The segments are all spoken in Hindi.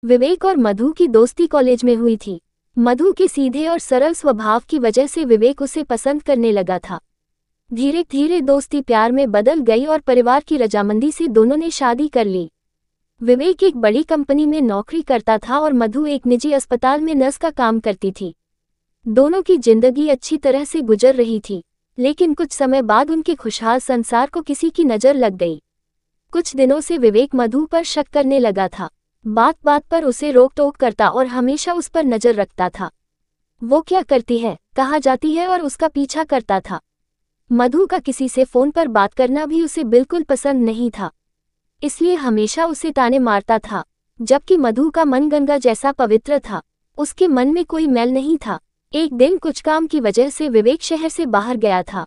विवेक और मधु की दोस्ती कॉलेज में हुई थी। मधु के सीधे और सरल स्वभाव की वजह से विवेक उसे पसंद करने लगा था। धीरे धीरे दोस्ती प्यार में बदल गई और परिवार की रजामंदी से दोनों ने शादी कर ली। विवेक एक बड़ी कंपनी में नौकरी करता था और मधु एक निजी अस्पताल में नर्स का काम करती थी। दोनों की जिंदगी अच्छी तरह से गुजर रही थी, लेकिन कुछ समय बाद उनके खुशहाल संसार को किसी की नज़र लग गई। कुछ दिनों से विवेक मधु पर शक करने लगा था। बात बात पर उसे रोक टोक करता और हमेशा उस पर नजर रखता था। वो क्या करती है, कहाँ जाती है और उसका पीछा करता था। मधु का किसी से फोन पर बात करना भी उसे बिल्कुल पसंद नहीं था, इसलिए हमेशा उसे ताने मारता था। जबकि मधु का मन गंगा जैसा पवित्र था, उसके मन में कोई मैल नहीं था। एक दिन कुछ काम की वजह से विवेक शहर से बाहर गया था।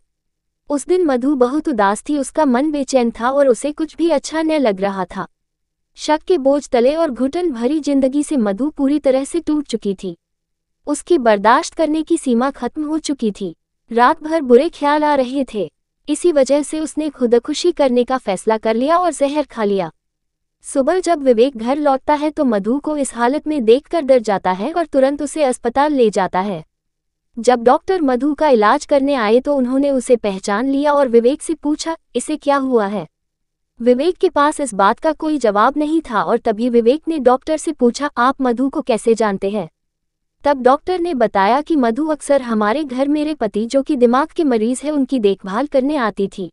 उस दिन मधु बहुत उदास थी, उसका मन बेचैन था और उसे कुछ भी अच्छा न लग रहा था। शक के बोझ तले और घुटन भरी जिंदगी से मधु पूरी तरह से टूट चुकी थी। उसकी बर्दाश्त करने की सीमा खत्म हो चुकी थी। रात भर बुरे ख्याल आ रहे थे। इसी वजह से उसने खुदकुशी करने का फैसला कर लिया और जहर खा लिया। सुबह जब विवेक घर लौटता है तो मधु को इस हालत में देखकर डर जाता है और तुरंत उसे अस्पताल ले जाता है। जब डॉक्टर मधु का इलाज करने आए तो उन्होंने उसे पहचान लिया और विवेक से पूछा, इसे क्या हुआ है। विवेक के पास इस बात का कोई जवाब नहीं था और तभी विवेक ने डॉक्टर से पूछा, आप मधु को कैसे जानते हैं। तब डॉक्टर ने बताया कि मधु अक्सर हमारे घर मेरे पति जो कि दिमाग के मरीज है उनकी देखभाल करने आती थी।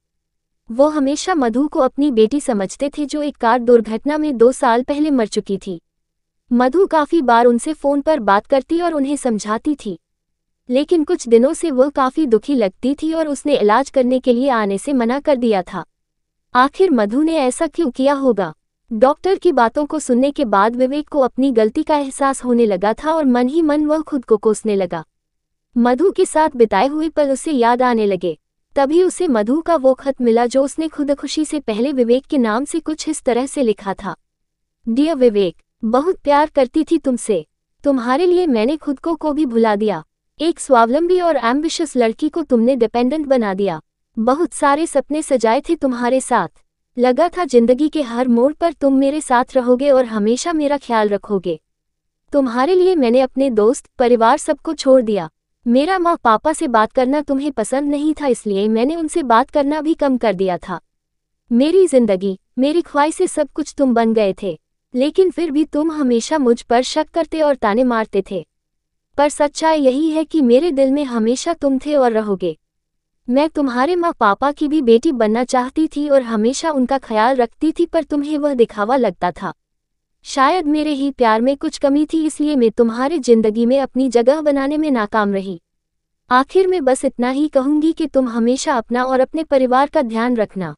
वो हमेशा मधु को अपनी बेटी समझते थे जो एक कार दुर्घटना में 2 साल पहले मर चुकी थी। मधु काफ़ी बार उनसे फ़ोन पर बात करती और उन्हें समझाती थी, लेकिन कुछ दिनों से वो काफ़ी दुखी लगती थी और उसने इलाज करने के लिए आने से मना कर दिया था। आखिर मधु ने ऐसा क्यों किया होगा। डॉक्टर की बातों को सुनने के बाद विवेक को अपनी गलती का एहसास होने लगा था और मन ही मन वह खुद को कोसने लगा। मधु के साथ बिताए हुए पल उसे याद आने लगे। तभी उसे मधु का वो खत मिला जो उसने खुदकुशी से पहले विवेक के नाम से कुछ इस तरह से लिखा था। डियर विवेक, बहुत प्यार करती थी तुमसे। तुम्हारे लिए मैंने खुद को भी भुला दिया। एक स्वावलंबी और एम्बिशियस लड़की को तुमने डिपेंडेंट बना दिया। बहुत सारे सपने सजाए थे तुम्हारे साथ। लगा था जिंदगी के हर मोड़ पर तुम मेरे साथ रहोगे और हमेशा मेरा ख्याल रखोगे। तुम्हारे लिए मैंने अपने दोस्त, परिवार सबको छोड़ दिया। मेरा माँ पापा से बात करना तुम्हें पसंद नहीं था, इसलिए मैंने उनसे बात करना भी कम कर दिया था। मेरी जिंदगी, मेरी ख्वाहिशें सब कुछ तुम बन गए थे, लेकिन फिर भी तुम हमेशा मुझ पर शक करते और ताने मारते थे। पर सच्चाई यही है कि मेरे दिल में हमेशा तुम थे और रहोगे। मैं तुम्हारे माँ पापा की भी बेटी बनना चाहती थी और हमेशा उनका ख्याल रखती थी, पर तुम्हें वह दिखावा लगता था। शायद मेरे ही प्यार में कुछ कमी थी, इसलिए मैं तुम्हारी जिंदगी में अपनी जगह बनाने में नाकाम रही। आखिर में बस इतना ही कहूंगी कि तुम हमेशा अपना और अपने परिवार का ध्यान रखना।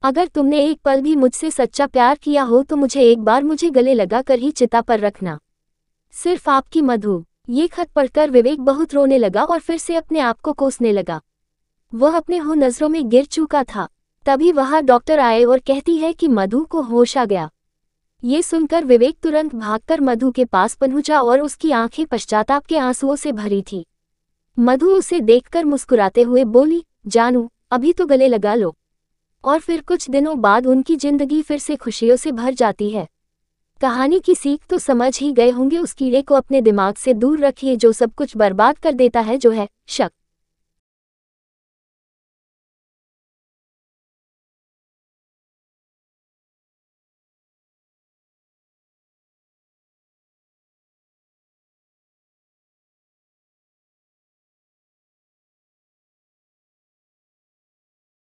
अगर तुमने एक पल भी मुझसे सच्चा प्यार किया हो तो मुझे गले लगा कर ही चिता पर रखना। सिर्फ आपकी मधु। ये खत पढ़कर विवेक बहुत रोने लगा और फिर से अपने आप को कोसने लगा। वह अपने हो नजरों में गिर चुका था। तभी वहां डॉक्टर आए और कहती है कि मधु को होश आ गया। ये सुनकर विवेक तुरंत भागकर मधु के पास पहुंचा और उसकी आंखें पश्चाताप के आंसुओं से भरी थी। मधु उसे देखकर मुस्कुराते हुए बोली, जानू, अभी तो गले लगा लो। और फिर कुछ दिनों बाद उनकी जिंदगी फिर से खुशियों से भर जाती है। कहानी की सीख तो समझ ही गए होंगे, उस कीड़े को अपने दिमाग से दूर रखिए जो सब कुछ बर्बाद कर देता है, जो है शक।